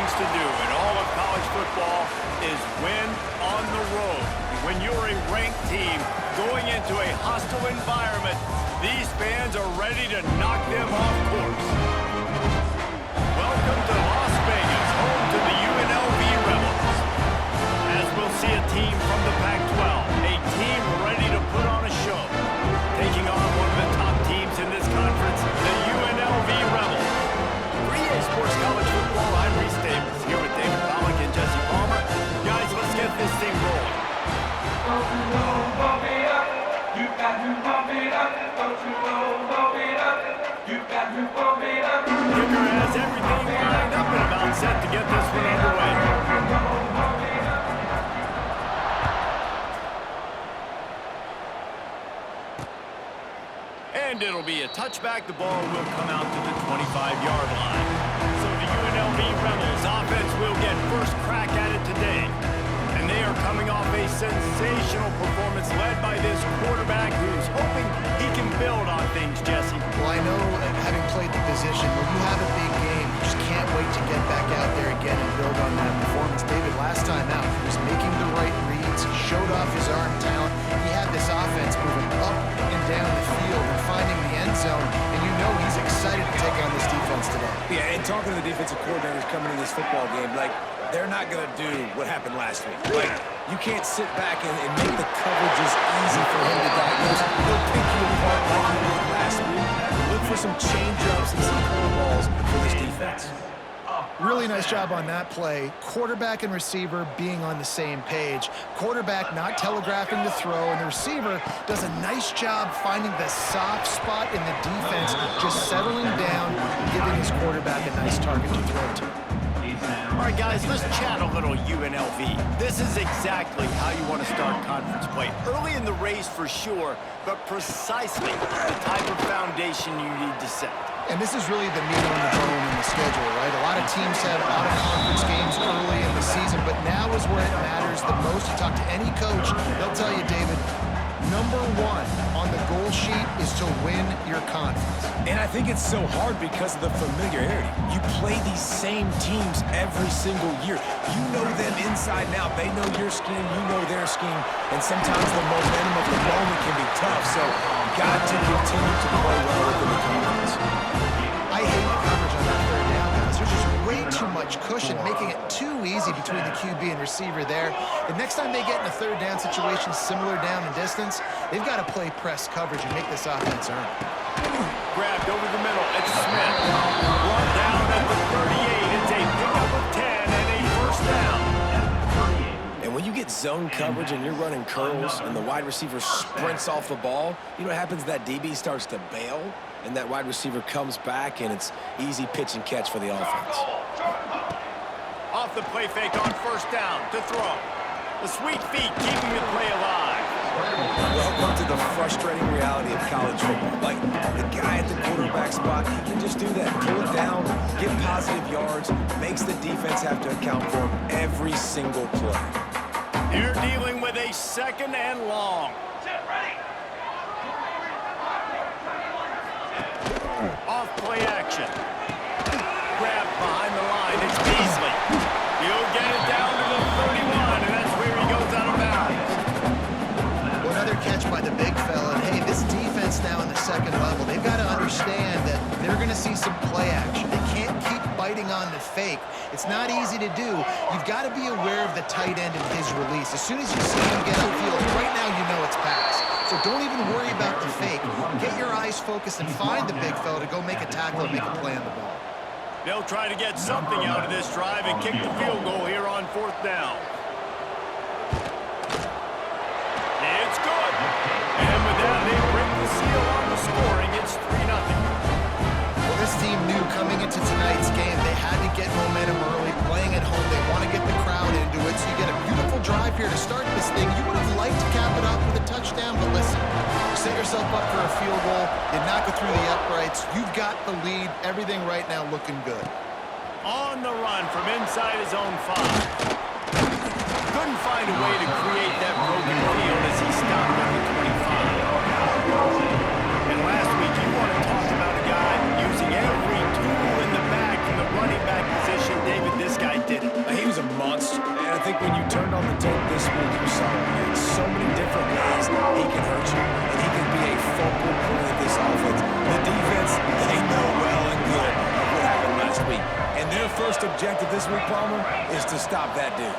things to do in all of college football is win on the road. When you're a ranked team going into a hostile environment, these fans are ready to knock them off course. Welcome to Las Vegas, home to the UNLV Rebels. As we'll see a team from the Pac-12, a team ready to put on a show. Taking on one of the top teams in this conference, the UNLV Rebels. For EA Sports College Football, I'm Reese Davis, here with David Pollock and Jesse Palmer. Guys, let's get this thing rolling. Don't you know, bump it up. You got to bump it up. Don't you know, bump it up. You got to bump it up. Kicker has everything lined up and about set to get this one underway. And it'll be a touchback. The ball will come out to the 25-yard line. So the UNLV Rebels offense will get first crack at it today. And they are coming off a sensational performance led by this quarterback who's hoping he can build on things, Jesse. Well, I know, having played the position, when you have a big game, you just can't wait to get back out there again and build on that performance. David, last time out, he was making the right reads, showed off his arm talent. He had this offense moving up and down the field and finding the end zone, and you know he's excited to take on this defense today. Yeah, and talking to the defensive coordinators coming into this football game, they're not going to do what happened last week. You can't sit back and make the coverages easy for him to diagnose. He'll pick you apart like he did last week. Look for some change-ups and some curveballs for this defense. Really nice job on that play. Quarterback and receiver being on the same page. Quarterback not telegraphing the throw, and the receiver does a nice job finding the soft spot in the defense, just settling down and giving his quarterback a nice target to throw to. All right, guys, let's chat a little UNLV. This is exactly how you want to start conference play. Early in the race for sure, but precisely the type of foundation you need to set. And this is really the meat on the bone in the schedule, right? A lot of teams have out-of-conference games early in the season, but now is where it matters the most. You talk to any coach, they'll tell you, David, number one on the goal sheet is to win your conference. And I think it's so hard because of the familiarity. You play these same teams every single year. You know them inside and out. They know your scheme, you know their scheme, and sometimes the momentum of the moment can be tough, so you've got to continue to play well within the conference. I hate the coverage on that third down, guys. There's just way too much cushion, making it too easy between the QB and receiver there. The next time they get in a third down situation similar down in distance, they've got to play press coverage and make this offense earn. Grabbed over the middle. It's Smith. Brought down at the 38. It's a pickup of 10 and a first down. And when you get zone coverage and you're running curls and the wide receiver sprints off the ball, you know what happens? That DB starts to bail, and that wide receiver comes back, and it's easy pitch and catch for the offense. Off the play fake on first down to throw. The sweet feet keeping the play alive. Welcome to the frustrating reality of college football. Like, the guy at the quarterback spot, he can just do that. Pull it down, get positive yards, makes the defense have to account for him every single play. You're dealing with a second and long. Off play action. Grab behind the line. It's Beasley. He'll get it down to the 31, and that's where he goes out of bounds. Well, another catch by the big fella. And hey, this defense now in the second level, they've got to understand that they're going to see some play action. They can't keep biting on the fake. It's not easy to do. You've got to be aware of the tight end and his release. As soon as you see him get upfield, right now you know it's pass. So don't even worry about the fake. Get your eyes focused and find the big fella to go make a tackle and make a play on the ball. They'll try to get something out of this drive and kick the field goal here on fourth down. It's good. And with that, they break the seal on the scoring. It's 3-0. Well, this team knew coming into tonight's game they had to get momentum early, playing at home. They want to get the crowd into it, so you get a beautiful drive here to start this thing. You would have liked to cap it off with a touchdown, but listen, you set yourself up for a field goal, you knock it through the uprights, you've got the lead, everything right now looking good. On the run from inside his own 5. Couldn't find a way to create that broken field as he stopped at the 25. And last week, you want to talk about a guy using every tool in the bag from the running back position. David, this guy think when you turned on the tape this week, you saw him in so many different ways he can hurt you, and he can be a focal point of this offense. The defense, they know well and good of what happened last week. And their first objective this week, Palmer, is to stop that dude.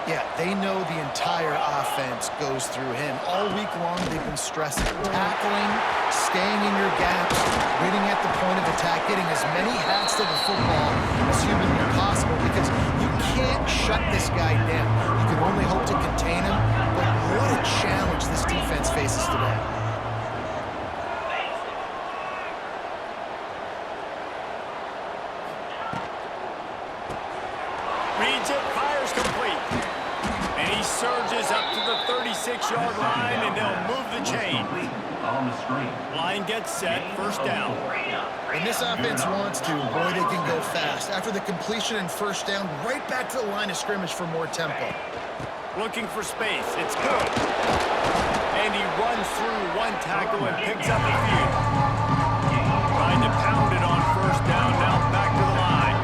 Yeah, they know the entire offense goes through him. All week long, they've been stressing tackling, staying in your gaps, waiting at the point of attack, getting as many hats to the football as humanly possible, because you can't shut this guy down. You can only hope to contain him, but what a challenge this defense faces today. Reads it, fires complete. And he surges up to the 36-yard line, and they'll move the chain. On the screen. Line gets set, first down. When this offense wants to, boy, they can go fast. After the completion and first down, right back to the line of scrimmage for more tempo. Looking for space, it's good. And he runs through one tackle and picks up a few. Trying to pound it on first down, now back to the line.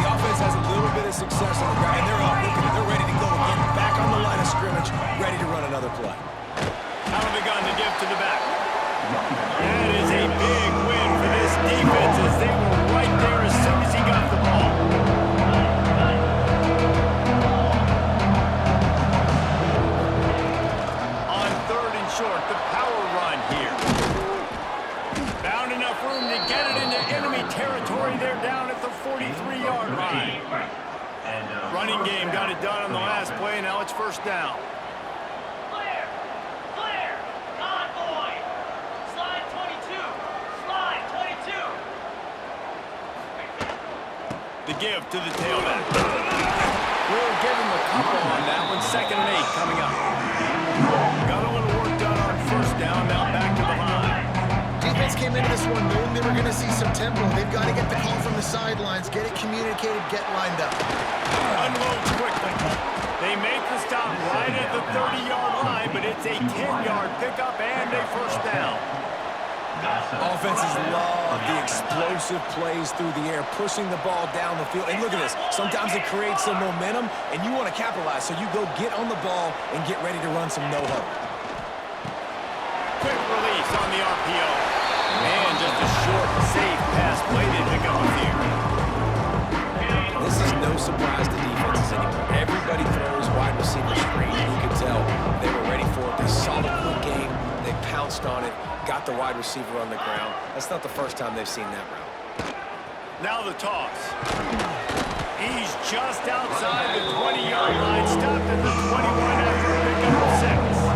The offense has a little bit of success on the ground, and they're up. Look at it. They're ready to go again. Back on the line of scrimmage, ready to run another play. Out of the gun to give to the back. That is a big win for this defense, as they were right there as soon as he got the ball. On third and short, the power run here. Found enough room to get it into enemy territory. They're down at the 43-yard line. Running game got it done on the last play, now it's first down. The give to the tailback. We'll give him a couple on that one. 2nd and 8 coming up. Got a little work done on first down. Now back to the line. Defense came into this one knowing they were going to see some tempo. They've got to get the call from the sidelines, get it communicated, get lined up. Unloads quickly. They make the stop right at the 30-yard line, but it's a 10-yard pickup and a first down. Offenses love the explosive plays through the air, pushing the ball down the field. And look at this. Sometimes it creates some momentum, and you want to capitalize. So you go get on the ball and get ready to run some no-huddle. Quick release on the RPO. And just a short, safe pass play. They pick up a few. This is no surprise to defenses anymore. Everybody throws wide receiver screens. You can tell they were ready for it. They saw the quick game. They pounced on it, got the wide receiver on the ground. That's not the first time they've seen that route. Now the toss. He's just outside the 20-yard line, stopped at the 21 after a pickup of 6.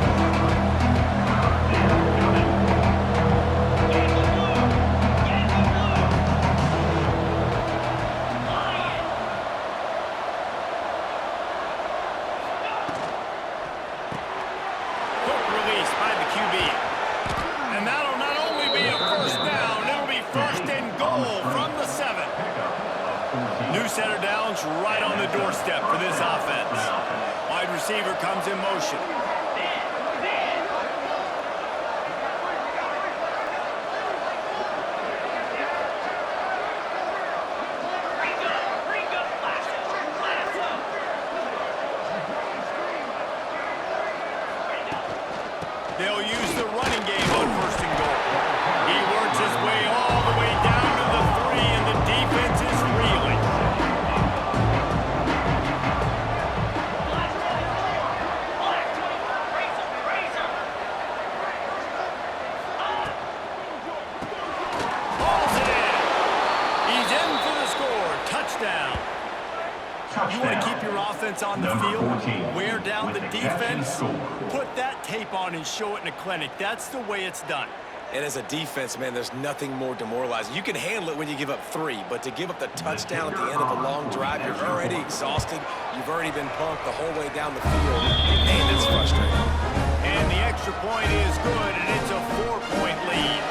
Quick release by the QB. And that'll not only be a first down, it'll be first and goal from the 7. New set of downs right on the doorstep for this offense. Wide receiver comes in motion. They'll use the running game on first and goal. He works his way all the way down to the 3, and the defense is reeling. Balls it in. He's in for the score. Touchdown. You want to keep your offense on the field, wear down the defense, put that tape on and show it in a clinic. That's the way it's done. And as a defense, man, there's nothing more demoralizing. You can handle it when you give up 3, but to give up the touchdown at the end of a long drive, you're already exhausted. You've already been punked the whole way down the field. Man, it's frustrating. And the extra point is good, and it's a 4-point lead.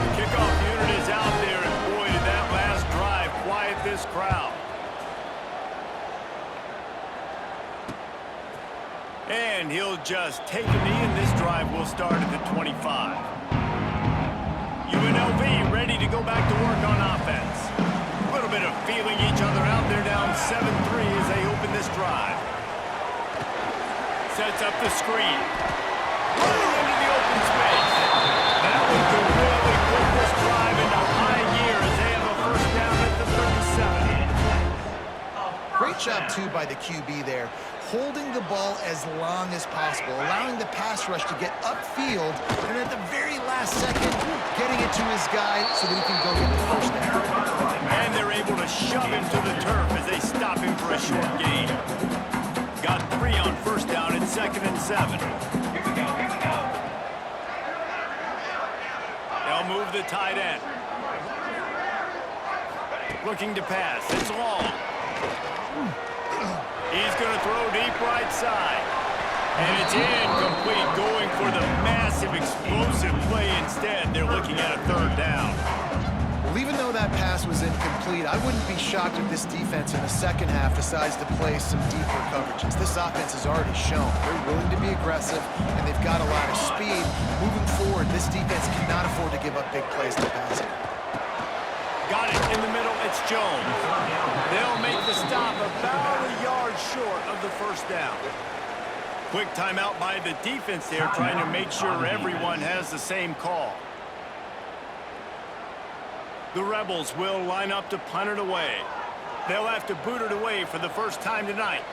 The kickoff unit is out there, and boy, did that last drive quiet this crowd. And he'll just take a knee, and this drive will start at the 25. UNLV ready to go back to work on offense. A little bit of feeling each other out. They're down 7-3 as they open this drive. Sets up the screen. Running into the open space. That one could really put this drive into high gear as they have a first down at the 37. Great job, too, by the QB there. Holding the ball as long as possible, allowing the pass rush to get upfield, and at the very last second, getting it to his guy so that he can go get the first down. And they're able to shove him to the turf as they stop him for a short gain. Got 3 on first down at 2nd and 7. They'll move the tight end. Looking to pass. It's long. He's going to throw deep right side. And it's incomplete, going for the massive explosive play instead. They're looking at a 3rd down. Well, even though that pass was incomplete, I wouldn't be shocked if this defense in the second half decides to play some deeper coverages. This offense has already shown they're willing to be aggressive, and they've got a lot of speed. Moving forward, this defense cannot afford to give up big plays in the passing. Got it in the middle. It's Jones. They'll make the stop about a yard short of the first down. Quick timeout by the defense there, trying to make sure everyone has the same call. The Rebels will line up to punt it away. They'll have to boot it away for the first time tonight.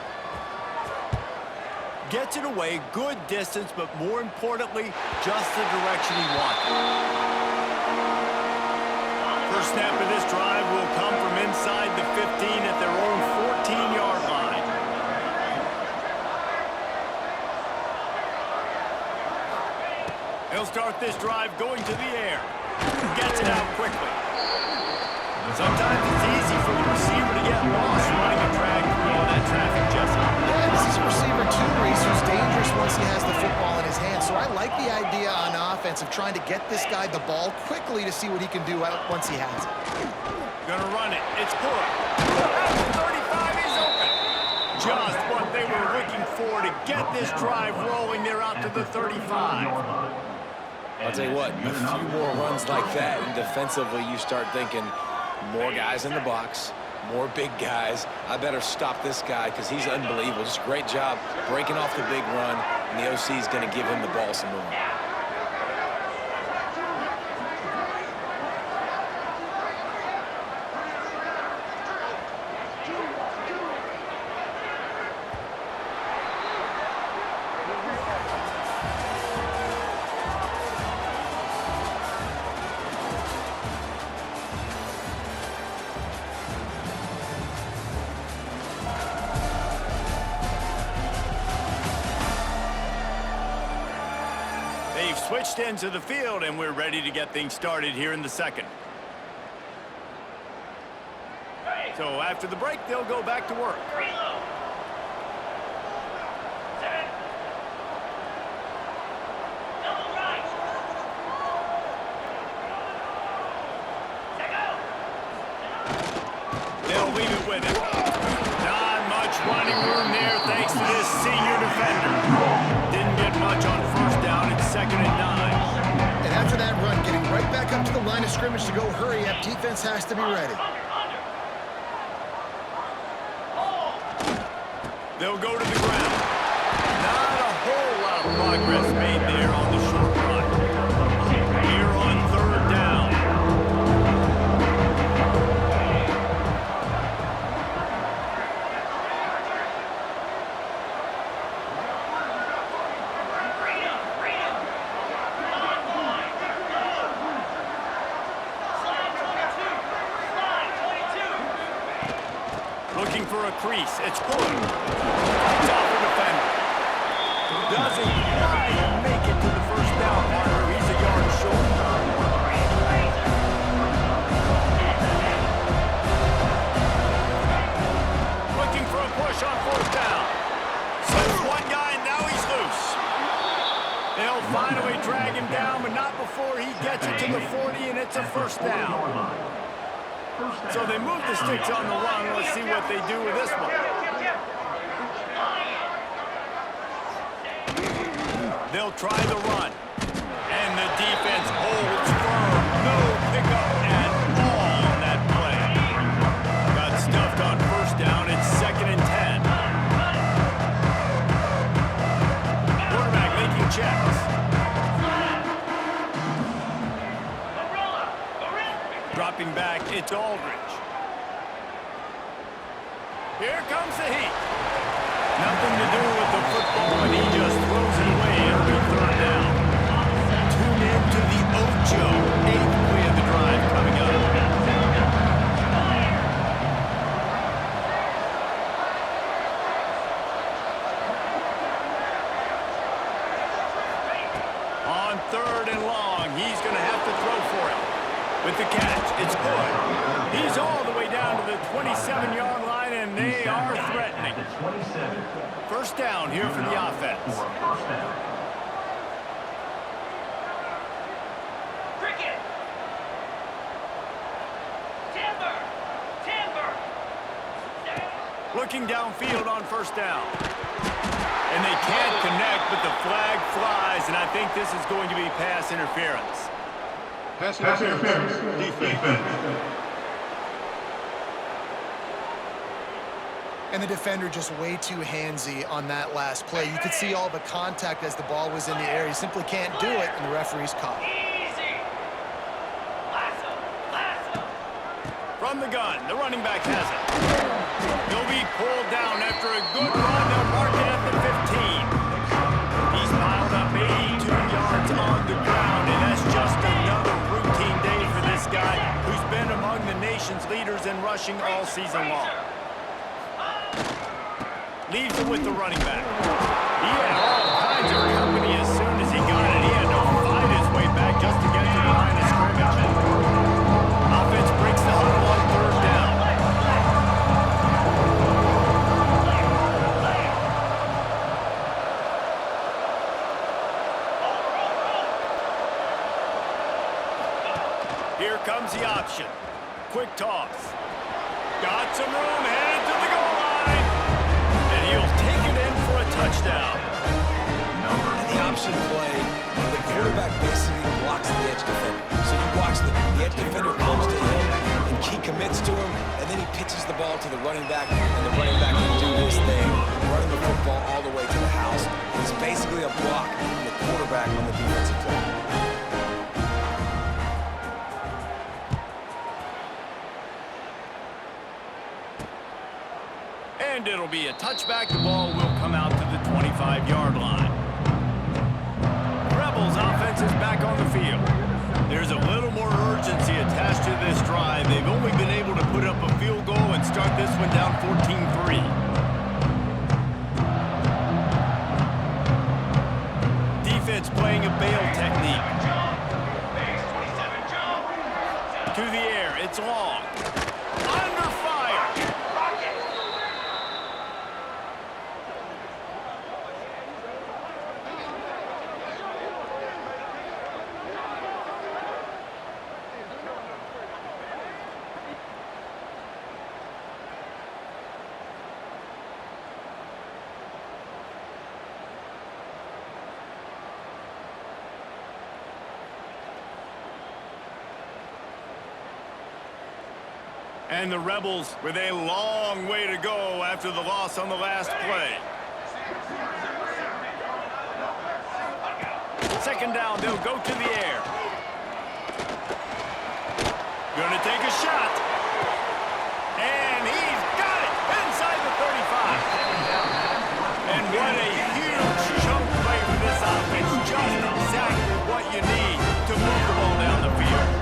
Gets it away, good distance, but more importantly, just the direction he wanted. First snap of this drive will come from inside the 15 at their own 14-yard line. He'll start this drive going to the air. Gets it out quickly. Sometimes it's easy for the receiver to get lost running a drag through all that traffic, Jesse. Yeah, this is a receiver, too, Reese, who's dangerous once he has the football in his hands. So I like the idea on offense of trying to get this guy the ball quickly to see what he can do once he has it. Gonna run it. It's Pura. At the 35, he's open. Just what they were looking for to get this drive rolling. They're out to the 35. I'll tell you what, a few more runs like that, and defensively you start thinking, more guys in the box, more big guys. I better stop this guy because he's unbelievable. Just a great job breaking off the big run, and the OC is going to give him the ball some more. They've switched into the field, and we're ready to get things started here in the second. So after the break, they'll go back to work. They'll leave it with him. Not much running room there thanks to this senior defender. Didn't get much on first down. It's 2nd and 9. And after that run, getting right back up to the line of scrimmage to go hurry up, defense has to be ready. They'll go to the ground. Not a whole lot of progress made there on the short run. Here on 3rd down. Looking for a crease. It's pulled. It's off the defender. Doesn't quite make it to the first down marker. He's a yard short. Looking for a push on 4th down. Slips one guy, and now he's loose. They'll finally drag him down, but not before he gets it to the 40, and it's a first down. So they move the sticks on the run. Let's see what they do with this one. They'll try the run. And the defense holds firm. No pickup at all on that play. Got stuffed on first down. It's 2nd and 10. to Aldridge. Here comes the heat. Nothing to do with the football, and he just throws it away. It'll be third down. Tune in to the Ocho. 8th play of the drive coming up. On 3rd and long, he's going to have to throw for it. With the catch, it's good. He's all the way down to the 27-yard line, and they are threatening. First down here for the offense. Cricket. Timber. Looking downfield on first down. And they can't connect, but the flag flies, and I think this is going to be pass interference. Pass interference. Defense. And the defender just way too handsy on that last play. You could see all the contact as the ball was in the air. He simply can't do it, and the referee's caught. Easy. Lasso. From the gun, the running back has it. He'll be pulled down after a good run. They'll mark it at the 15. He's piled up 82 yards on the ground, and that's just another routine day for this guy who's been among the nation's leaders in rushing all season long. Leaves it with the running back. He had all kinds of company as soon as he got it. He had to fight his way back just to get to the line of scrimmage. Offense breaks the huddle on 3rd down. Here comes the option. Quick toss. Got some room, headed to the goal line. And he'll take it in for a touchdown. And the option play, the quarterback basically blocks the edge defender. So you watch the edge defender comes to him, and he commits to him, and then he pitches the ball to the running back, and the running back can do his thing, running the football all the way to the house. It's basically a block on the quarterback on the defensive play. And it'll be a touchback. The ball will come out to the 25-yard line. Rebels offense is back on the field. There's a little more urgency attached to this drive. They've only been able to put up a field goal and start this one down 14-3. Defense playing a bail technique. To the air, it's long. Under fire. And the Rebels with a long way to go after the loss on the last play. Second down, they'll go to the air. Gonna take a shot. And he's got it inside the 35. And what a huge chunk play for this offense. Just exactly what you need to move the ball down the field.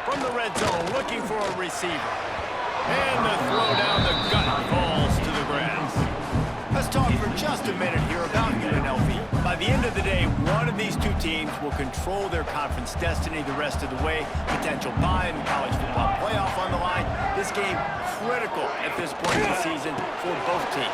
From the red zone, looking for a receiver. And the throw down the gut falls to the grass. Let's talk for just a minute here about UNLV. By the end of the day, one of these two teams will control their conference destiny the rest of the way. Potential bye in the college football playoff on the line. This game critical at this point in the season for both teams.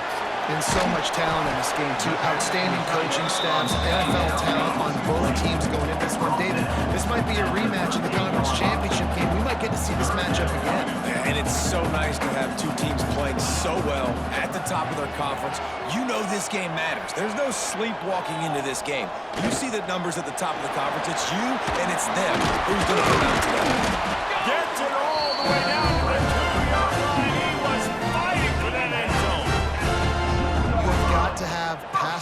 And so much talent in this game, too. Outstanding coaching staffs, NFL talent on both teams going into this one. David, this might be a rematch of the conference championship game. We might get to see this matchup again. Yeah, and it's so nice to have two teams playing so well at the top of their conference. You know this game matters. There's no sleepwalking into this game. You see the numbers at the top of the conference. It's you and it's them. Who's going to come out today? Gets it all the way down to the 2-yard line.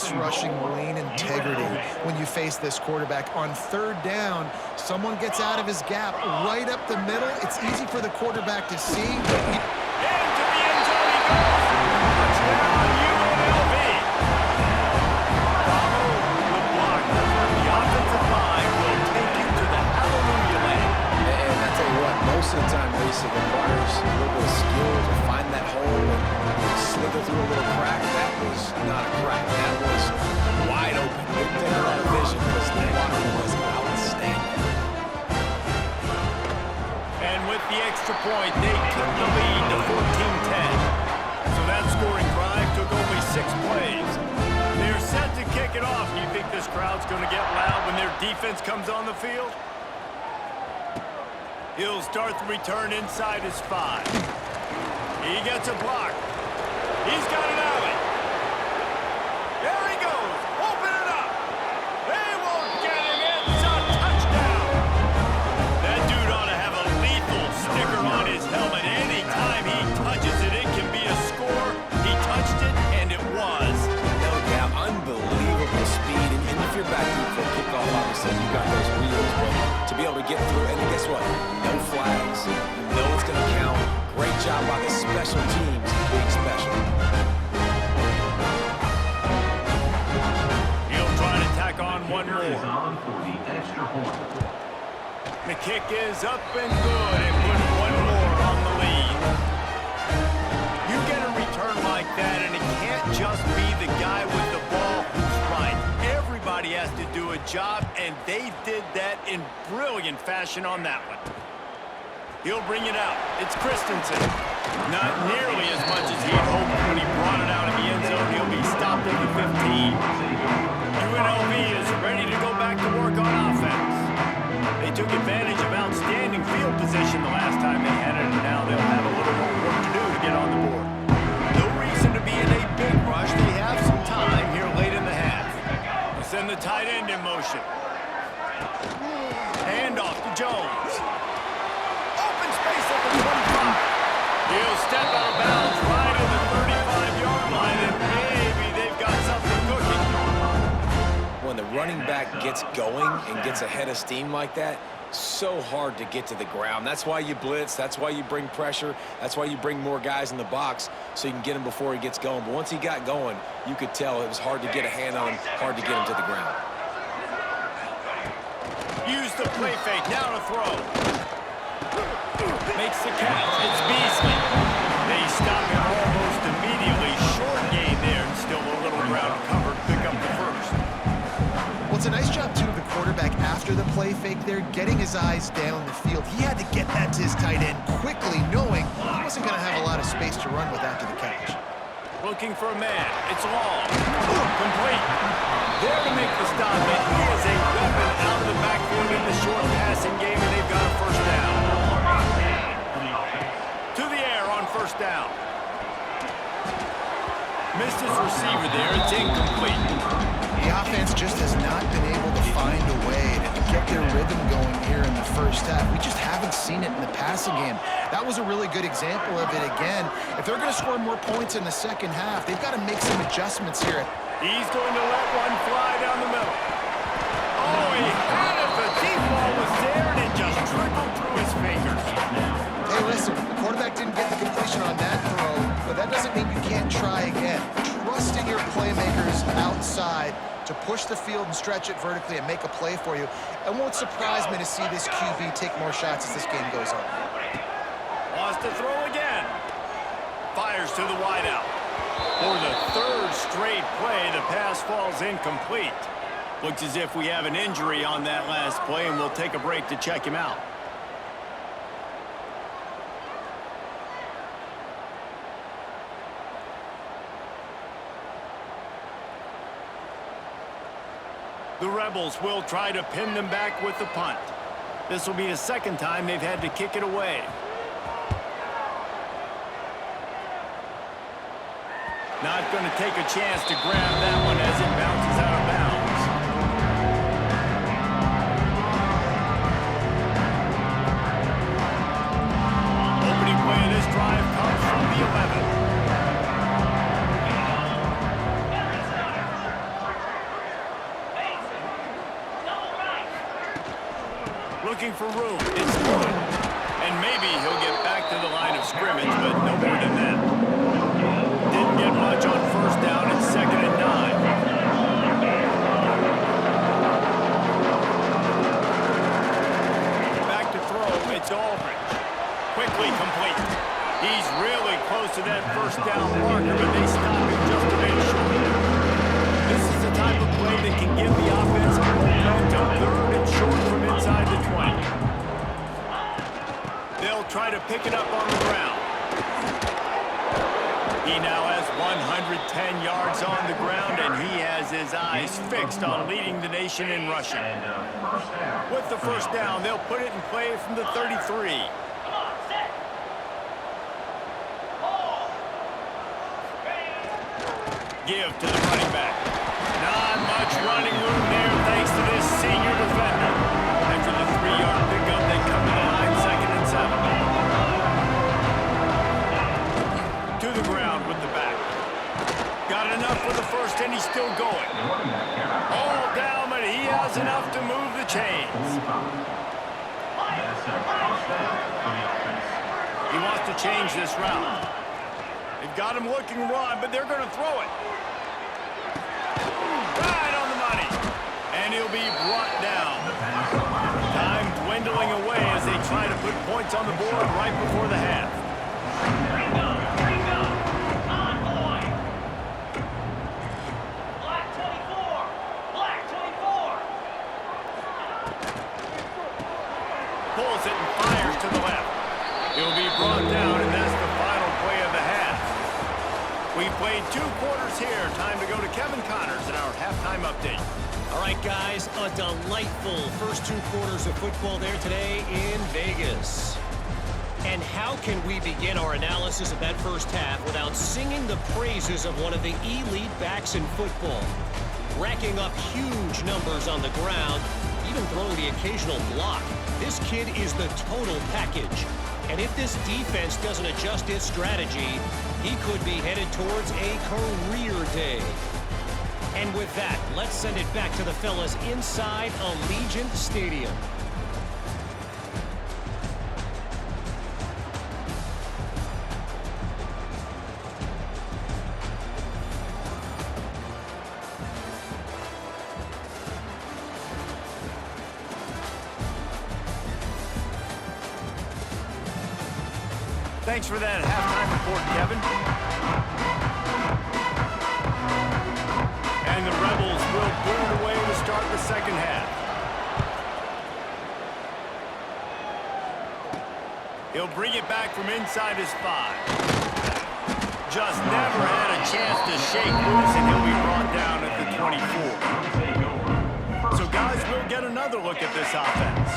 pass rushing lane integrity when you face this quarterback. On third down, someone gets out of his gap right up the middle. It's easy for the quarterback to see. Into the end zone he goes. Touchdown, UNLV. Follow the block. The offensive line will take you to the hallelujah land. And I tell you what, most of the time, Lisa, it requires a little bit of skill to find that hole and slither through a little crack. That was not a crack. That was wide open. Didn't take a lot of vision because the blocker was outstanding. And with the extra point, they took the lead to 14-10. So that scoring drive took only 6 plays. They're set to kick it off. Do you think this crowd's going to get loud when their defense comes on the field? He'll start the return inside his 5. He gets a block. He's got an alley. There he goes. Open it up. They won't get him. It's a touchdown. That dude ought to have a lethal sticker on his helmet. Anytime he touches it, it can be a score. He touched it, and it was. No doubt, unbelievable speed. And if you're back deep for a kickoff, obviously you got those wheels, but to be able to get through, and guess what? No flags. You know it's going to count. Great job by the special teams, being special. He'll try to tack on one more. The kick is up and good, and put one more on the lead. You get a return like that, and it can't just be the guy with the ball who's right. Everybody has to do a job, and they did that in brilliant fashion on that one. He'll bring it out. It's Christensen. Not nearly as much as he had hoped when he brought it out in the end zone. He'll be stopped at the 15. UNLV is ready to go back to work on offense. They took advantage of outstanding field position the last time they had it, and now they'll have a little more work to do to get on the board. No reason to be in a big rush. They have some time here late in the half. They send the tight end in motion. Hand off to Jones. Space at the 25. He'll step out of bounds right at the 35-yard line, and maybe they've got something cooking. When the running back gets going and gets ahead of steam like that, so hard to get to the ground. That's why you blitz. That's why you bring pressure. That's why you bring more guys in the box so you can get him before he gets going. But once he got going, you could tell it was hard to get a hand on him, hard to get him to the ground. Use the play fake. Now to throw. Makes the catch. It's Beasley. They stop him almost immediately. Short gain there, and still a little ground cover to pick up the first. Well, it's a nice job, too, of the quarterback after the play fake there, getting his eyes down the field. He had to get that to his tight end quickly, knowing he wasn't going to have a lot of space to run with after the catch. Looking for a man. It's long. Complete. There to make the stop, and he is a weapon out of the backfield in the short passing game, and they've got a first down. To the air on first down. Missed his receiver there. It's incomplete. The offense just has not been able to find a way to get their rhythm going here in the first half. We just haven't seen it in the passing game. That was a really good example of it again. If they're going to score more points in the second half, they've got to make some adjustments here. He's going to let one fly down the middle. Oh, he had it. The deep ball was there, and it just trickled through his fingers. Hey, listen, the quarterback didn't get the completion on that throw, but that doesn't mean you can't try again. Trust in your playmakers outside to push the field and stretch it vertically and make a play for you. It won't surprise me to see this QB take more shots as this game goes on. Wants to throw again. Fires to the wideout. For the third straight play, the pass falls incomplete. Looks as if we have an injury on that last play, and we'll take a break to check him out. The Rebels will try to pin them back with the punt. This will be the second time they've had to kick it away. Not going to take a chance to grab that one as it bounces out of bounds. Opening play of this drive comes from the 11. looking for room. It's good. And maybe he'll get back to the line of scrimmage, but no more than that. Didn't get much on first down. It's 2nd and 9. Back to throw. It's Aldridge. Quickly complete. He's really close to that first down marker, but they stop him just a bit short. This is the type of play that can give the offense momentum, 3rd and short from inside the 20. They'll try to pick it up on the ground. He now has 110 yards on the ground, and he has his eyes fixed on leading the nation in rushing. With the first down, they'll put it in play from the 33. Give to the running back. Not much running room there thanks to this senior defender. After the 3-yard pickup, they come to the line, 2nd and 7. To the ground with the back. Got enough for the first, and he's still going. All down, but he has enough to move the chains. He wants to change this route. They've got him looking run, but they're going to throw it. Right on the money. And he'll be brought down. Time dwindling away as they try to put points on the board right before the half. Pulls it and fires to the left. He'll be brought down, and that's the final play of the half. We've played 2 quarters here. Time to go to Kevin Connors in our halftime update. All right, guys, a delightful first 2 quarters of football there today in Vegas. And how can we begin our analysis of that first half without singing the praises of one of the elite backs in football? Racking up huge numbers on the ground, even throwing the occasional block. This kid is the total package. And if this defense doesn't adjust its strategy, he could be headed towards a career day. And with that, let's send it back to the fellas inside Allegiant Stadium. Thanks for that halftime report, Kevin. And the Rebels will boot away to start the second half. He'll bring it back from inside his 5. Just never had a chance to shake loose, and he'll be brought down at the 24. So guys, we'll get another look at this offense.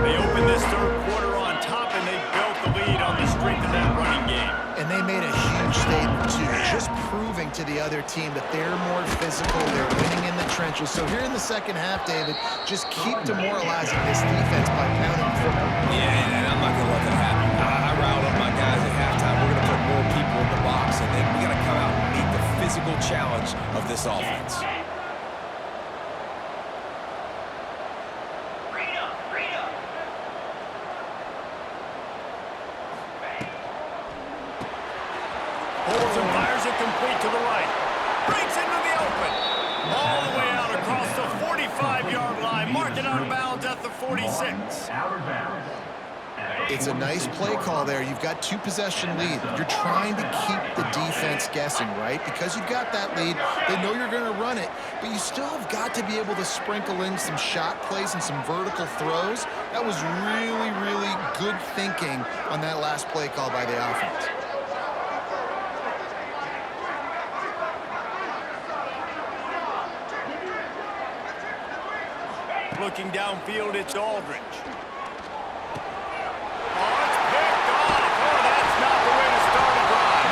They opened this 3rd quarter on top, and they built the lead on the strength of that running game. And they made a huge statement, too, just proving to the other team that they're more physical, they're winning in the trenches. So here in the second half, David, just keep demoralizing this defense by pounding the football. Yeah, and I'm not going to let that happen. I riled up my guys at halftime. We're going to put more people in the box, and then we got to come out and meet the physical challenge of this offense. Holds and fires it complete to the right. Breaks into the open. All the way out across the 45-yard line. Marking out of bounds at the 46. It's a nice play call there. You've got 2-possession lead. You're trying to keep the defense guessing, right? Because you've got that lead, they know you're going to run it, but you still have got to be able to sprinkle in some shot plays and some vertical throws. That was really, really good thinking on that last play call by the offense. Looking downfield, it's Aldridge. Oh, it's picked off. Oh, that's not the way to start a drive.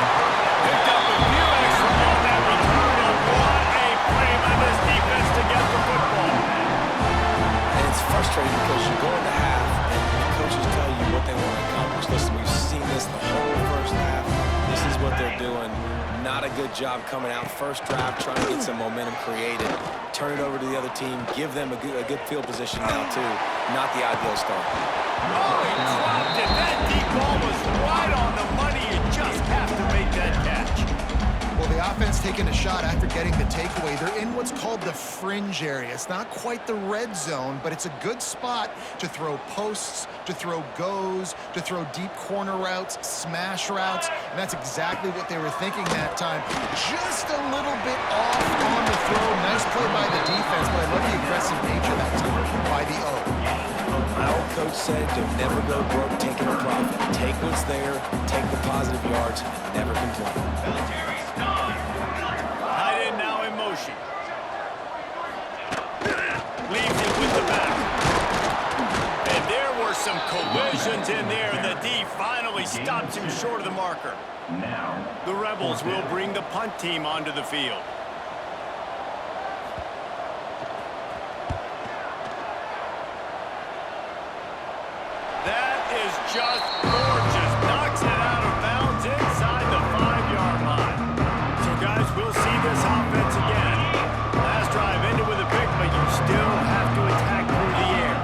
Picked up a few extra on that return, and what a play by this defense to get the football. And it's frustrating because you go into half and the coaches tell you what they want to accomplish. Listen, we've seen this the whole first half. This is what they're doing. Not a good job coming out first drive, trying to get some momentum created, turn it over to the other team, give them a good field position now too. Not the ideal start. Oh, he dropped it. That deep ball was right on the money. You just have to make that catch. Well, the offense taking a shot after getting the takeaway. They're in what's called the fringe area. It's not quite the red zone, but it's a good spot to throw posts, to throw goes, to throw deep corner routes, smash routes, and that's exactly what they were thinking that time. Just a little bit off on the throw. Nice play by the defense, but I love the aggressive nature that time by the O. My old coach said to never go broke taking a profit. Take what's there, take the positive yards, and never complain. Tight end now in motion. Leaves it with the back. And there were some collisions in there, and the D finally stops him short of the marker. The Rebels will bring the punt team onto the field. That is just gorgeous. Knocks it out of bounds inside the 5-yard line. So, guys, we'll see this offense again. Last drive ended with a pick, but you still have to attack through the air.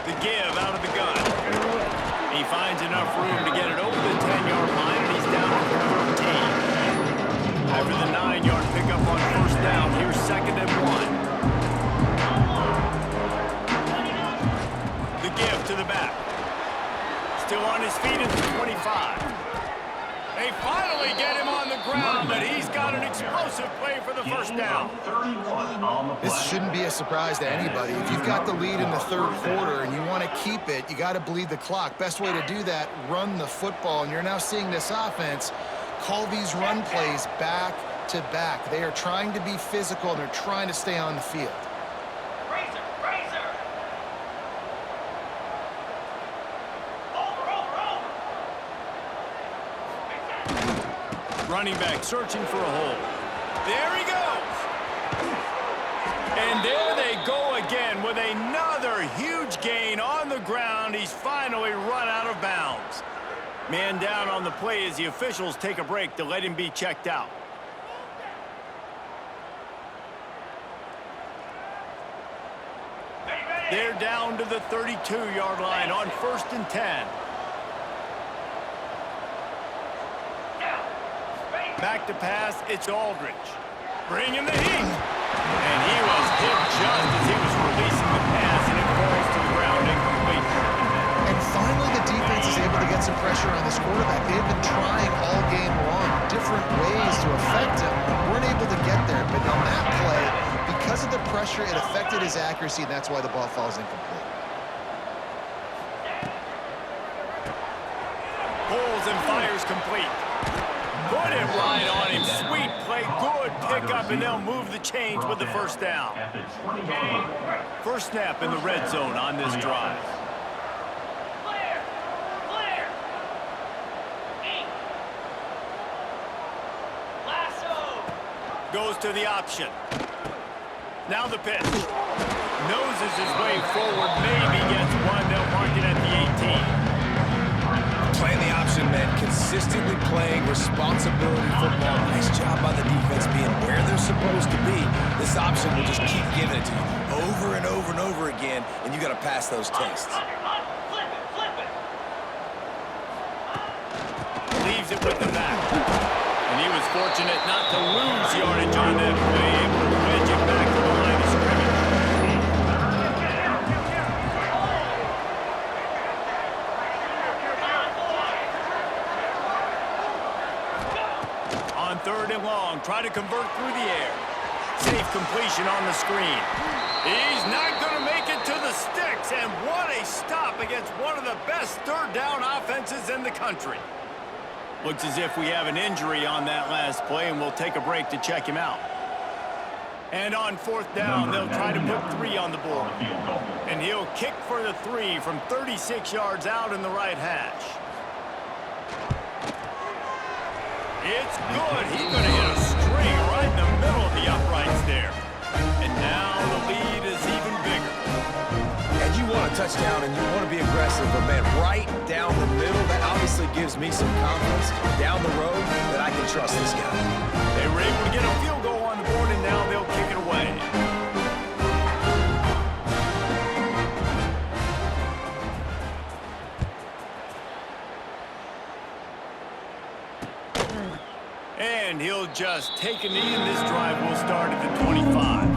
The give out of the gun. He finds enough room to get it over the 10-yard line, and he's down to 13. After the 9-yard pickup on first down, here's 2nd and 1. Give to the back. Still on his feet at the 25. They finally get him on the ground, but he's got an explosive play for the first down. This shouldn't be a surprise to anybody. If you've got the lead in the third quarter and you want to keep it, you got to bleed the clock. Best way to do that, run the football. And you're now seeing this offense call these run plays back to back. They are trying to be physical, and they're trying to stay on the field. Running back searching for a hole. There he goes. And there they go again with another huge gain on the ground. He's finally run out of bounds. Man down on the play as the officials take a break to let him be checked out. They're down to the 32-yard line on 1st and 10. Back to pass, it's Aldridge. Bringing the heat. And he was hit just as he was releasing the pass, and it falls to the ground incomplete. And finally, the defense is able to get some pressure on this quarterback. They've been trying all game long, different ways to affect him. Weren't able to get there, but on that play, because of the pressure, it affected his accuracy, and that's why the ball falls incomplete. Pulls and fires complete. Put it right on him. Sweet play. Good pickup, and they'll move the chains with the first down. First snap in the red zone on this drive. Goes to the option. Now the pitch. Noses his way forward. Maybe gets one. They'll mark it at the 18. Playing the option meant consistently playing responsibility football. Nice job by the defense being where they're supposed to be. This option will just keep giving it to you over and over and over again, and you got to pass those tests. Leaves it with the back. And he was fortunate not to lose yardage on that play, able to wedge it back to the line of scrimmage. On 3rd and long, try to convert through the air. Safe completion on the screen. He's not going to make it to the sticks, and what a stop against one of the best third down offenses in the country. Looks as if we have an injury on that last play, and we'll take a break to check him out. And on 4th down, they'll try to put 3 on the board. And he'll kick for the 3 from 36 yards out in the right hash. It's good. He's going to hit a string right in the middle of the uprights there. And now the lead is even bigger. And you want to want a touchdown and you want to be aggressive, but, man, right down the middle, that obviously gives me some confidence down the road that I can trust this guy. They were able to get a field goal on the board, and now they'll kick it away. And he'll just take a knee, and this drive will start at the 25.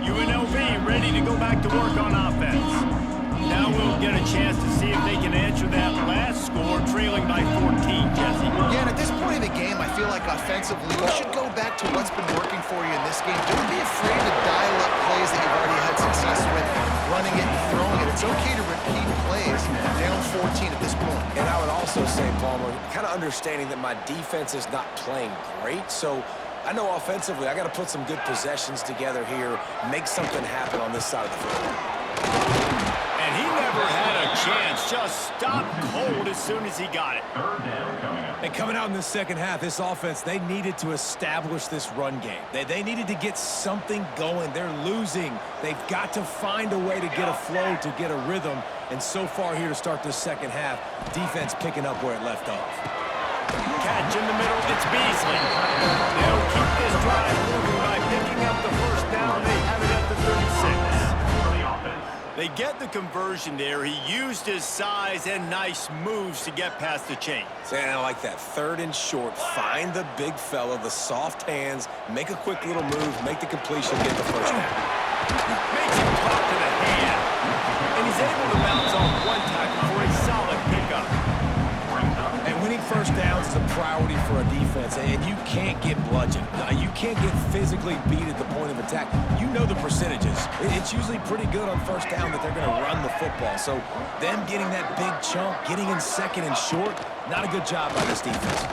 UNLV ready to go back to work on offense. Now we'll get a chance to see if they can answer that last score, trailing by 14, Jesse. Yeah, and at this point of the game, I feel like offensively, you should go back to what's been working for you in this game. Don't be afraid to dial up plays that you've already had success with, running it and throwing it. It's okay to repeat plays down 14 at this point. And I would also say, Palmer, kind of understanding that my defense is not playing great, so I know offensively I got to put some good possessions together here, make something happen on this side of the football. And he never had a chance, just stopped cold as soon as he got it. And coming out in the second half, this offense, they needed to establish this run game. They needed to get something going. They're losing. They've got to find a way to get a flow, to get a rhythm. And so far here to start this second half, defense picking up where it left off. Catch in the middle, it's Beasley. They'll keep this drive moving by picking up the first down. They have it at the 36. They get the conversion there. He used his size and nice moves to get past the chains. And I like that. 3rd and short. Find the big fella, the soft hands, make a quick little move, make the completion, get the first down. Makes him talk to the hand. And he's able to bounce off one tackle for a solid pickup. And winning first downs is a priority for a defense, and you can't get bludgeoned. You can't get physically beat at the point of attack. You know the percentages. It's usually pretty good on first down that they're going to run the football. So them getting that big chunk, getting in 2nd and short, not a good job by this defense.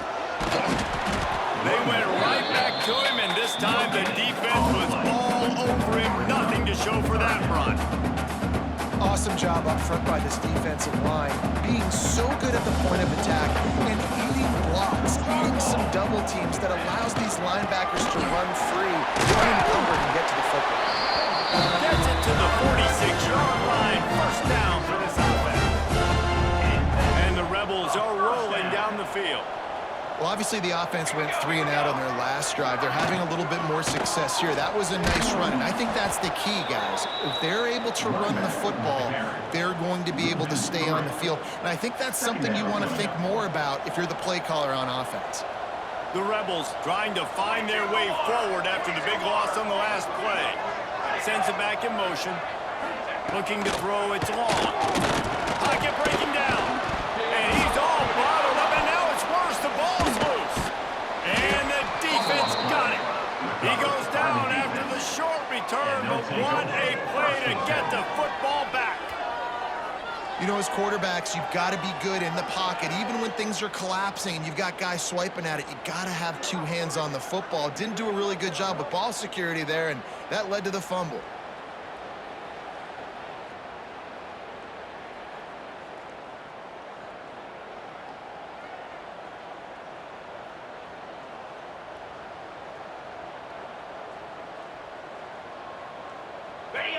They went right back to him, and this time the defense was all over him. Nothing to show for that run. Awesome job up front by this defensive line, being so good at the point of attack and eating blocks, eating some double teams that allows these linebackers to run free, unencumbered, and get to the football. Gets it to the 46-yard line. First down for this offense. And the Rebels are rolling down the field. Well, obviously the offense went 3 and out on their last drive. They're having a little bit more success here. That was a nice run, and I think that's the key, guys. If they're able to run the football, they're going to be able to stay on the field. And I think that's something you want to think more about if you're the play caller on offense. The Rebels trying to find their way forward after the big loss on the last play. Sends it back in motion. Looking to throw, it's long. Pocket breaking down. And he's all bottled up, and now it's worse. The ball's loose. And the defense got it. He goes down after the short return, but what a play to get the football back. You know, as quarterbacks, you've got to be good in the pocket. Even when things are collapsing and you've got guys swiping at it, you got to have 2 hands on the football. Didn't do a really good job with ball security there, and that led to the fumble.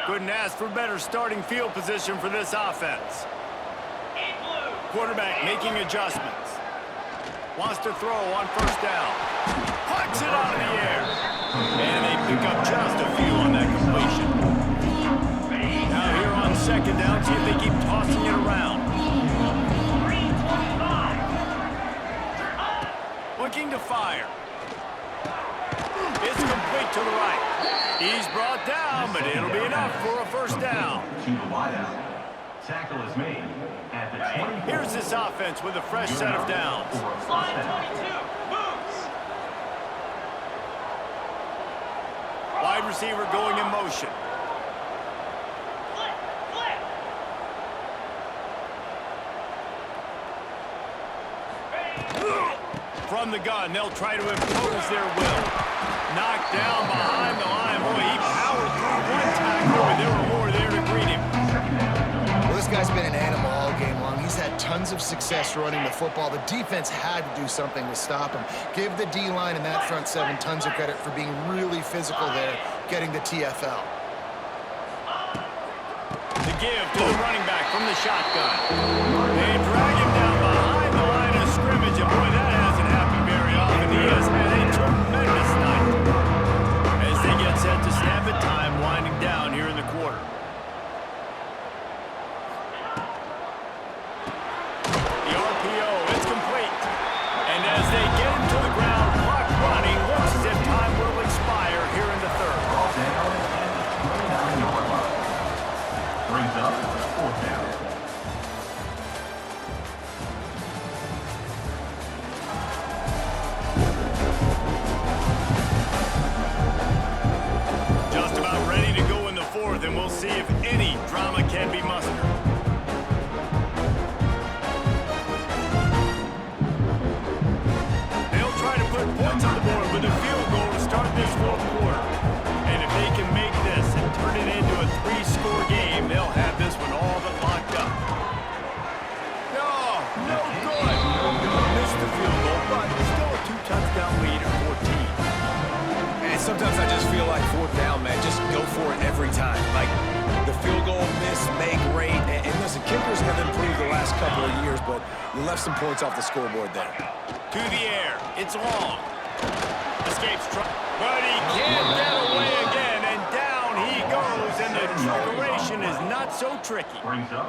Couldn't ask for better starting field position for this offense. Quarterback making adjustments. Wants to throw on first down. Pucks it out of the air. And they pick up just a few on that completion. Now here on 2nd down, see if they keep tossing it around. Looking to fire. It's complete to the right. He's brought down, but it'll be enough for a first down. To the wideout. Tackle is made at the 20. Here's this offense with a fresh set of downs. Line 22, moves. Wide receiver going in motion. Flip, flip. From the gun, they'll try to impose their will. Knocked down behind the line. Boy, he powered through one tackle, and there were more there to greet him. Well, this guy's been an animal all game long. He's had tons of success running the football. The defense had to do something to stop him. Give the D-line and that front 7 tons of credit for being really physical there, getting the TFL. The give to the running back from the shotgun. They drag him down behind the line of scrimmage, and boy, that hasn't happened very often. He has had a tremendous night. As they get set to snap it, time winding down here in the quarter. The RPO, it's complete. And as they get him to the ground, clock running, looks as if time will expire here in the third. Brings up 4th down. Just about ready to go in the fourth, and we'll see if any drama can be mustered. They'll try to put points on the board with a field goal to start this fourth quarter. And if they can make this and turn it into a 3-score game, they'll have this one all but locked up. No good. Missed the field goal, but still a 2-touchdown lead at 14. And sometimes I just feel like 4th down, man. Just go for it every time. Like, the field goal miss, make rate. And listen, kickers have improved the last couple of years, but you left some points off the scoreboard there. To the air. It's long. Escapes, but he can't get away again, and down he goes, and the trickeration is not so tricky. Brings up.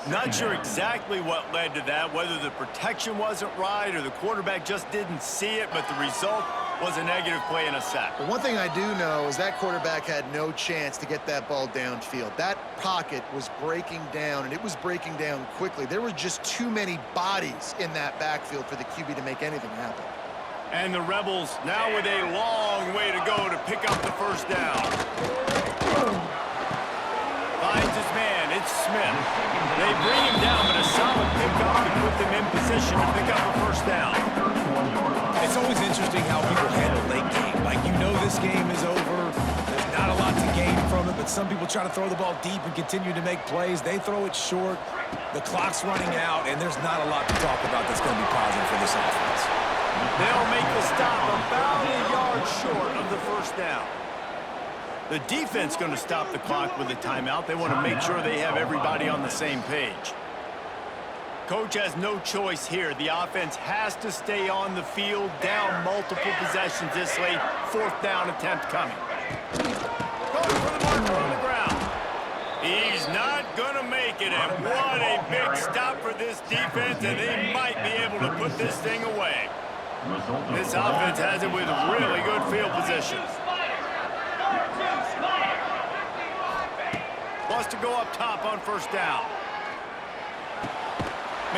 Not sure exactly what led to that, whether the protection wasn't right or the quarterback just didn't see it, but the result was a negative play and a sack. But one thing I do know is that quarterback had no chance to get that ball downfield. That pocket was breaking down, and it was breaking down quickly. There were just too many bodies in that backfield for the QB to make anything happen. And the Rebels now with a long way to go to pick up the first down. Finds his man, it's Smith. They bring him down, but a solid pickup to put them in position to pick up a first down. It's always interesting how people handle late game. Like, you know this game is over. There's not a lot to gain from it, but some people try to throw the ball deep and continue to make plays. They throw it short. The clock's running out, and there's not a lot to talk about that's going to be positive for this offense. They'll make the stop about a yard short of the first down. The defense going to stop the clock with a timeout. They want to make sure they have everybody on the same page. Coach has no choice here. The offense has to stay on the field, down multiple possessions this late. 4th down attempt coming. Going for the marker on the ground. He's not going to make it, and what a big stop for this defense, and they might be able to put this thing away. This offense has it with really good field position. Wants to go up top on first down.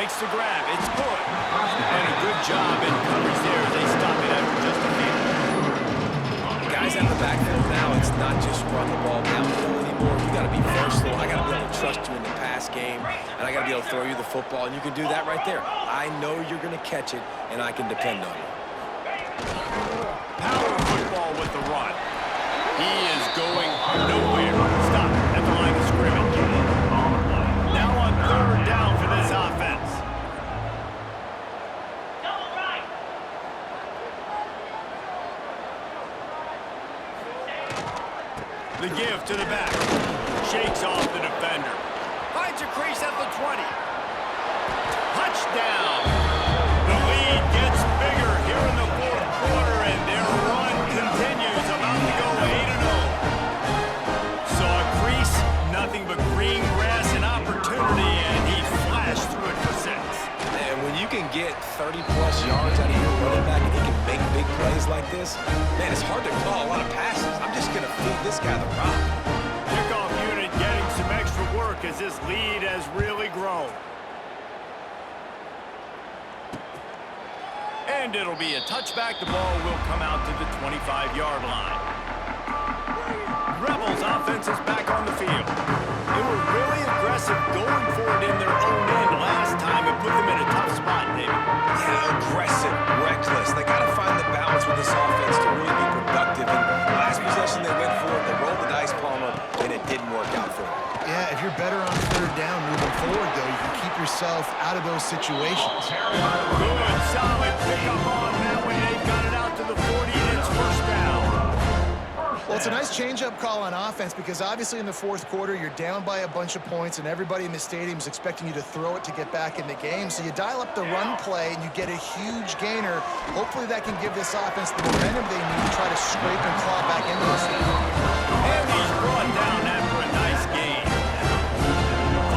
Makes the grab. It's good. And a good job in coverage there as they stop it after just a few. Guys out of the backfield now, it's not just run the ball downfield anymore. You got to be versatile. I got to be able to trust you in the pass game, and I got to be able to throw you the football, and you can do that right there. I know you're going to catch it, and I can depend on you. Power football with the run. He is going nowhere. Stop at the line of scrimmage. Now on 3rd down for this offense. The give to the back. Shakes off the defender. Finds a crease at the 20. Touchdown. The lead gets bigger here in the 4th quarter, and their run continues, about to go 8-0. Saw a crease, nothing but green grass and opportunity, and he flashed through it for 6. And when you can get 30-plus yards out of your running back and he can make big plays like this, man, it's hard to call a lot of passes. I'm just going to feed this guy the rock. Kickoff unit getting some extra work as this lead has really grown. And it'll be a touchback. The ball will come out to the 25-yard line. Rebels offense is back on the field. They were really aggressive going for it in their own end last time. It put them in a tough spot, David. Yeah, aggressive, reckless. They got to find the balance with this offense to really be productive. And last possession they went for it, they rolled the dice, Palmer, and it didn't work out for them. Yeah, if you're better on 3rd down moving forward, though, you can keep yourself out of those situations. Good, solid pickup on that one. They've got it out to the 40, and it's first down. Well, Well, it's a nice change-up call on offense because obviously in the fourth quarter, you're down by a bunch of points and everybody in the stadium is expecting you to throw it to get back in the game. So you dial up the run play and you get a huge gainer. Hopefully that can give this offense the momentum they need to try to scrape and claw back into this. And he's brought down after a nice gain.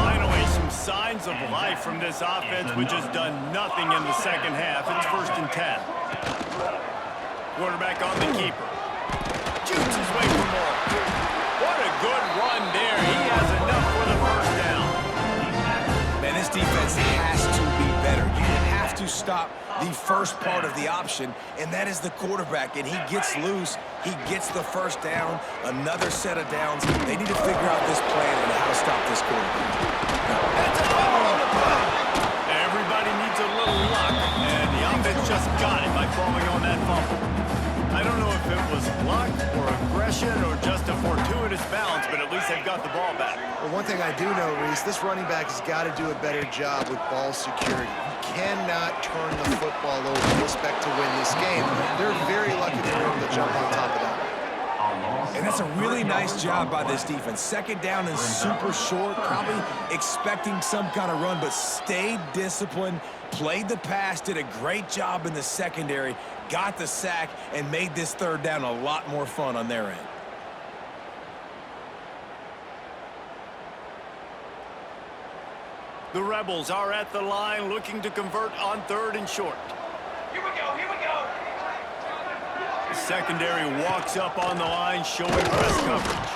Finally, some signs of life from this offense, which has done nothing in the second half. It's 1st and 10. Quarterback on the keeper. Shoots his way for more. What a good run there. He has enough for the first down. Man, this defense has to be better. You have to stop the first part of the option, and that is the quarterback. And he gets loose. He gets the first down, another set of downs. They need to figure out this plan and how to stop this quarterback. That's a fumble on the play. Everybody needs a little luck, and the offense just got it by falling on that fumble. I don't know if it was luck or aggression or just a fortuitous bounce, but at least they've got the ball back. Well, one thing I do know, Reese, this running back has got to do a better job with ball security. You cannot turn the football over and expect to win this game. They're very lucky they were able to jump on top of that. And that's a really nice job by this defense. Second down and super short, probably expecting some kind of run, but stayed disciplined, played the pass, did a great job in the secondary, got the sack, and made this third down a lot more fun on their end. The Rebels are at the line looking to convert on 3rd and short. Here we go, here we go. The secondary walks up on the line, showing press coverage.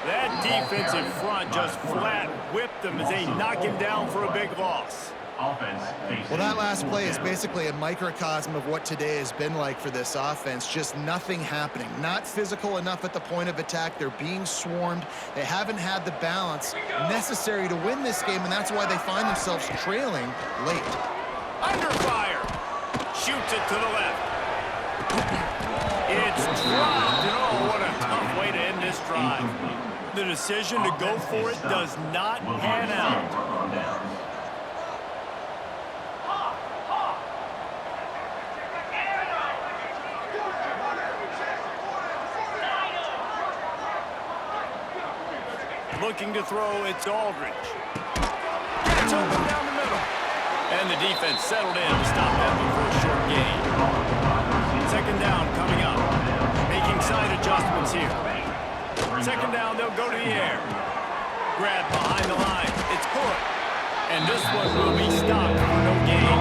That defensive front just flat whipped them as they knock him down for a big loss. Well, that last play is basically a microcosm of what today has been like for this offense. Just nothing happening. Not physical enough at the point of attack. They're being swarmed. They haven't had the balance necessary to win this game, and that's why they find themselves trailing late. Under fire. Shoots it to the left. It's dropped, and oh, what a tough way to end this drive. The decision to go for it does not pan out. Looking to throw, it's Aldridge. Gets open down the middle. And the defense settled in to stop that before a short gain. Second down coming up. Making side adjustments here. Second down, they'll go to the air. Grab behind the line. It's good. And this one will be stopped for no gain.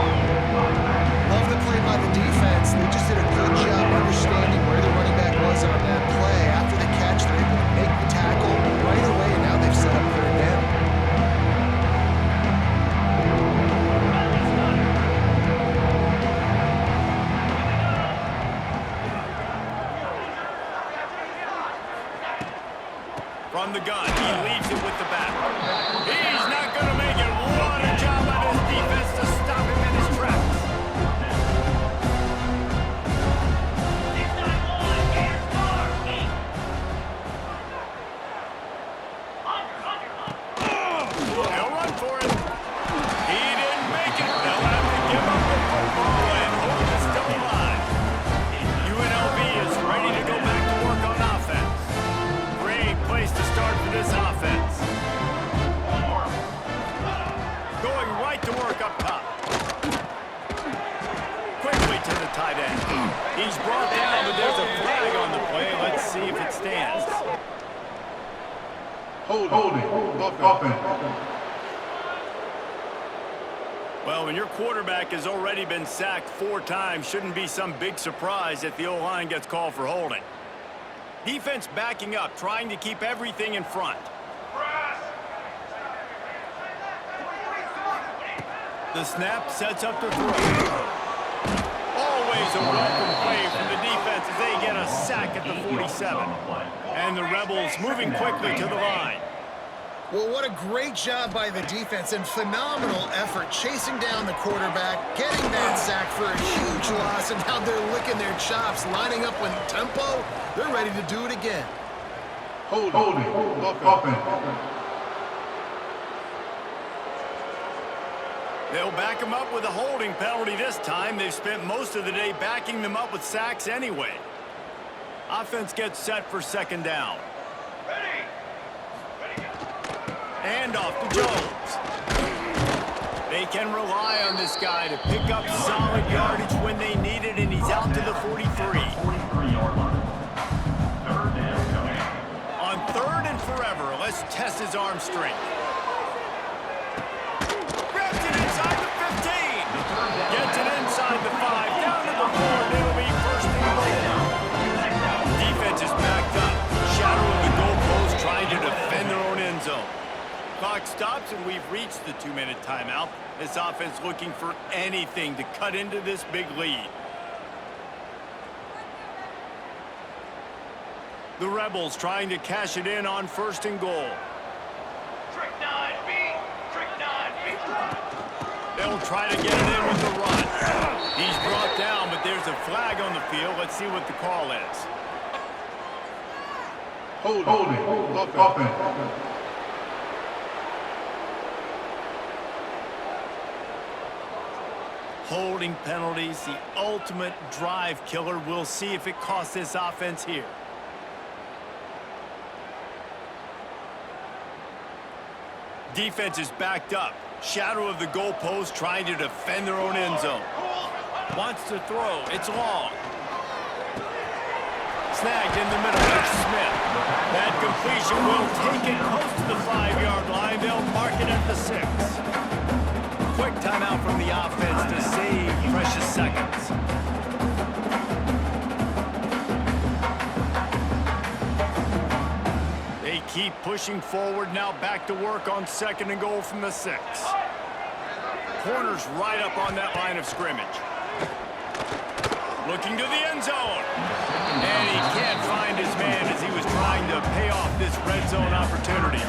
Love the play by the defense. They just did a good job understanding where the running back was on that play. After the catch, they're able to make the tackle right away, and now they've set up 3rd down. From the gun, he leaves it with the back. He's not going to make it. What a job by this defense to stop him in his tracks. They'll run for it. He didn't make it. They'll have to give up the football and hope it's still alive. UNLV is ready to go back to work on offense. Great place to start for this offense. Going right to work up top. Quickly to the tight end. He's brought down, but there's a flag on the play. Let's see if it stands. Holding. Offense. Well, when your quarterback has already been sacked 4 times, shouldn't be some big surprise if the O-line gets called for holding. Defense backing up, trying to keep everything in front. The snap sets up the throw. Always a welcome play from the defense as they get a sack at the 47. And the Rebels moving quickly to the line. Well, what a great job by the defense and phenomenal effort chasing down the quarterback, getting that sack for a huge loss, and now they're licking their chops, lining up with tempo. They're ready to do it again. Holding. Offense. They'll back them up with a holding penalty this time. They've spent most of the day backing them up with sacks anyway. Offense gets set for second down. And off to Jones. They can rely on this guy to pick up solid yardage when they need it, and he's out to the 43. 43-yard line. Third down coming. On third and forever, let's test his arm strength. Grabs it inside the 15. Gets it inside the 5. Down to the 4, and it'll be first and goal. Defense is backed up. Shadow of the goalpost trying to defend their own end zone. Clock stops, and we've reached the 2-minute timeout. This offense looking for anything to cut into this big lead. The Rebels trying to cash it in on first and goal. They'll try to get it in with the run. He's brought down, but there's a flag on the field. Let's see what the call is. Holding. Offense. Holding penalties, the ultimate drive killer. We'll see if it costs this offense here. Defense is backed up. Shadow of the goalpost trying to defend their own end zone. Wants to throw. It's long. Snagged in the middle. It's Smith. That completion will take it close to the 5-yard line. They'll mark it at the 6. Quick timeout from the offense to save precious seconds. They keep pushing forward, now back to work on second and goal from the 6. Corner's right up on that line of scrimmage. Looking to the end zone. And he can't find his man as he was trying to pay off this red zone opportunity.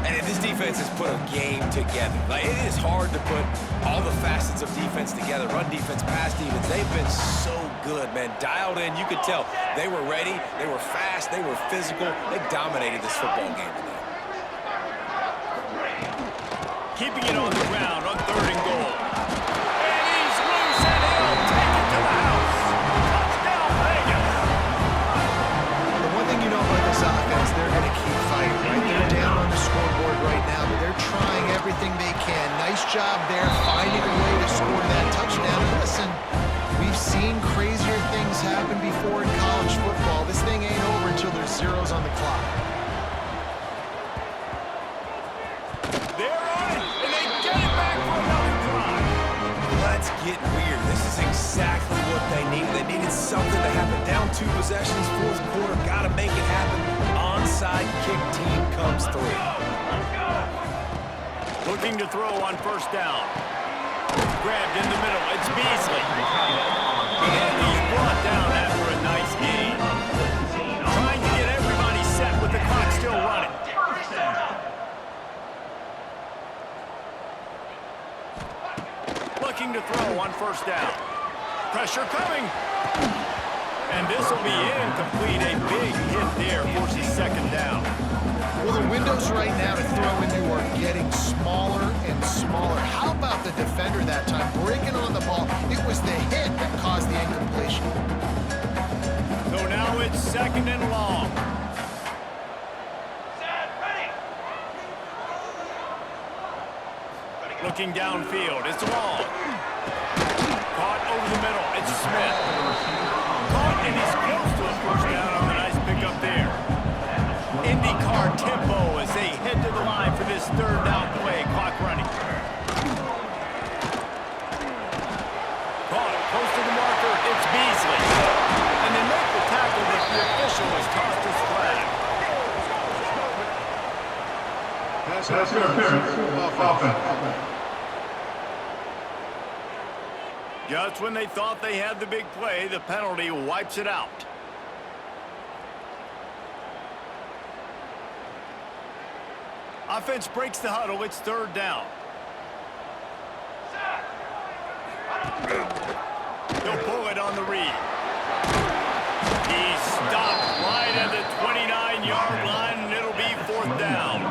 And this defense has put a game together. Like, it is hard to put all the facets of defense together. Run defense, pass defense. They've been so good, man. Dialed in. You could tell they were ready. They were fast. They were physical. They dominated this football game today. Keeping it on the ground on third and goal. And he's loose, and he'll take it to the house. Touchdown, Vegas. The one thing you know about this offense, they're going to keep fighting, right? They're down on the scoreboard right now, but they're trying everything they can. Nice job there, finding a way to score that touchdown. And listen, we've seen crazier things happen before in college football. This thing ain't over until there's zeros on the clock. They're on it, and they get it back for another drive. Let's get weird. This is exactly what they needed. They needed something to happen. Down 2 possessions, fourth quarter. Got to make it happen. Onside kick team comes through. Looking to throw on first down. Grabbed in the middle. It's Beasley. And he's brought down after a nice gain. Trying to get everybody set with the clock still running. Looking to throw on first down. Pressure coming. And this will be incomplete. A big hit there forces second down. Well, the windows right now to throw into are getting smaller and smaller. How about the defender that time breaking on the ball? It was the hit that caused the incompletion. So now it's second and long. Looking downfield, it's long. Caught over the middle, it's Smith. Caught, and he's close to a first down on the nice pickup there. IndyCar tempo as they head to the line for this third down play. Clock running. Caught, close to the marker, it's Beasley. And they make the tackle, but the official has tossed his flag. Pass interference. Offense. Just when they thought they had the big play, the penalty wipes it out. Offense breaks the huddle. It's third down. He'll pull it on the read. He's stopped right at the 29-yard line, and it'll be fourth down.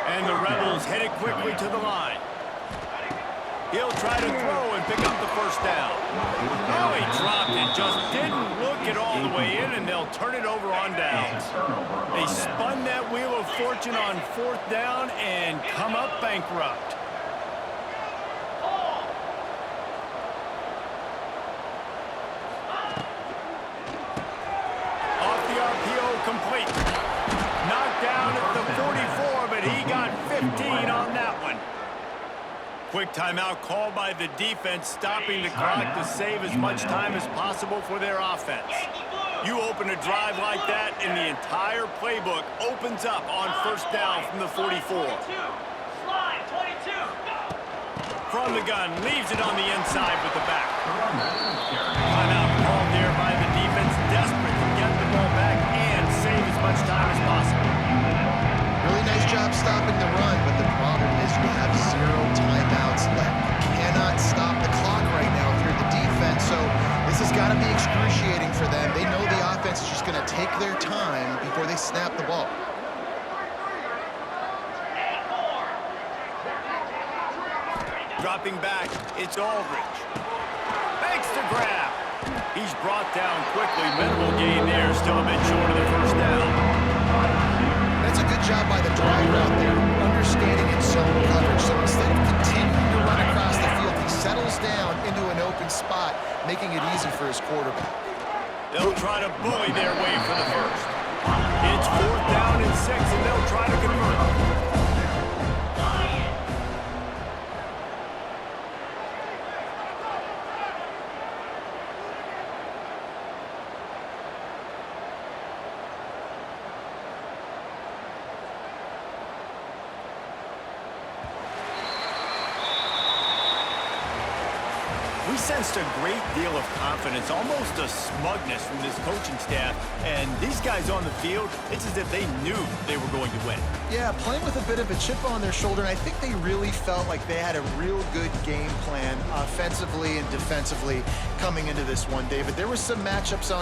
And the Rebels headed quickly to the line. He'll try to throw and pick up the first down. Oh, he dropped it. Just didn't look it all the way in, and they'll turn it over on downs. They spun that wheel of fortune on 4th down and come up bankrupt. Off the RPO, complete. Knocked down at the 44, but he got 15 on that one. Quick timeout called by the defense, stopping the clock to save as much time as possible for their offense. You open a drive like that, and the entire playbook opens up on 1st down from the 44. From the gun, leaves it on the inside with the back. Timeout called there by the defense, desperate to get the ball back and save as much time as possible. Really nice job stopping the run, but the problem is you have 0 timeouts left. You cannot stop the clock right now if you're the defense, so this has got to be excruciating for them. They know the offense is just going to take their time before they snap the ball. Dropping back, it's Aldridge. Makes the grab. He's brought down quickly. Minimal gain there, still a bit short of the 1st down. That's a good job by the driver out there, understanding its zone coverage. So instead of continuing to run across the field, he settles down into an open spot, making it easy for his quarterback. They'll try to bully their way for the 1st. It's 4th down and 6, and they'll try to convert. We sensed a great deal of confidence, almost a smugness from this coaching staff. And these guys on the field, it's as if they knew they were going to win. Yeah, playing with a bit of a chip on their shoulder, and I think they really felt like they had a real good game plan offensively and defensively coming into this one, David. There were some matchups on